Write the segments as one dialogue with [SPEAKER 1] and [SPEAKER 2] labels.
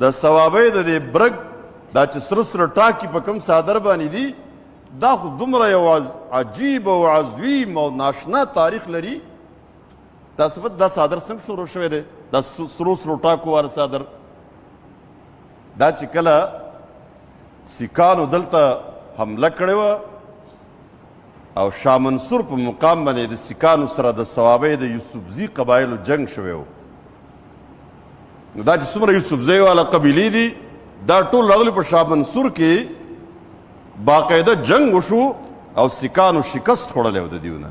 [SPEAKER 1] د ثوابۍ د دې برګ دا چې سره سره ټاکي په کوم څادر باندې دي دا خو دومره یو عجیب او عظیم او ناشنا تاریخ لري. دا څادر څنګه شروع شوی دی دا سرو سرو ټاکو واره څادر؟ دا چې کله سیکانو دلته حمله کړې وه او شاه منصور په مقام باندې د سیکانو سره د ثوابۍ د یوسفزي قبایلو جنګ شوی و. نو دا چې څومره یوسفزۍ والا قبیلې دي دا ټول راغلي په شاه منصور کې باقاعده جنگ وشو او سیکانو شکست خوړلی و د دیونه.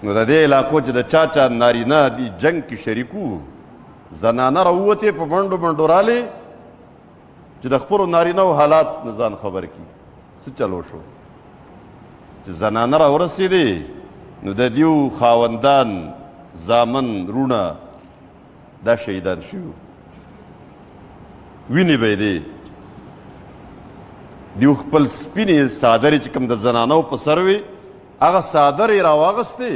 [SPEAKER 1] نو د دې علاقو چې د چا چا نارینه دي جنگ کې شریک وو زنانه راووتې په منډو منډو رالې چې د خپلو نارینهو حالات نه ځان خبر کړي. څه چلو شو چې زنانه راورسېدې نو د دیو خاوندان زامن رونه دا شهیدان شوي وینې به یې دی. دیو خپل سپینې څادرې چې کوم د زنانو په سر وې هغه څادر یې راواغستې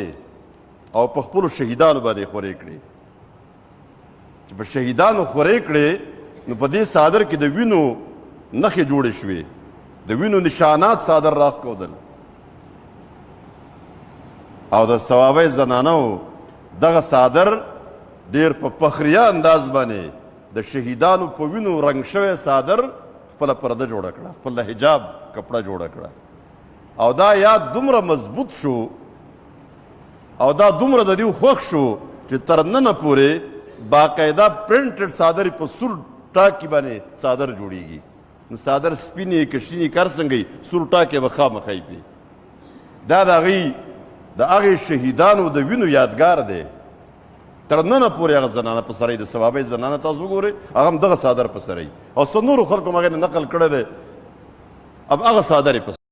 [SPEAKER 1] او په خپلو شهیدانو باندې خورې کړې. چې په شهیدانو خورې کړې نو په دې څادر کې د وینو نښې جوړې شوې د وینو نشانات څادر راښکودل او د ثوابۍ زنانو دغه څادر ډېر په فخریه انداز باندې د شهیدانو په وینو رنګ شوی څادر خپله پرده جوړه کړه خپل د حجاب کپړه جوړه کړه او دا یاد دومره مضبوط شو او دا دومره د دیو خوښ شو چې تر ننه پورې باقاعده پرنټډ څادر په سور ټاکي باندې څادر جوړیږي. نو څادر سپینې که شینې کار څنګه سور ټاکې به خامخا پې دا د هغې شهیدانو د وینو یادګار دی. تر ننه پورې هغه زنانه په سره د ثوابۍ زنانه تاسو ګورئ هغه هم دغه څادر په سره او څه نورو خلکو هم هغې نه نقل کړی دی اب هغه څادر یې په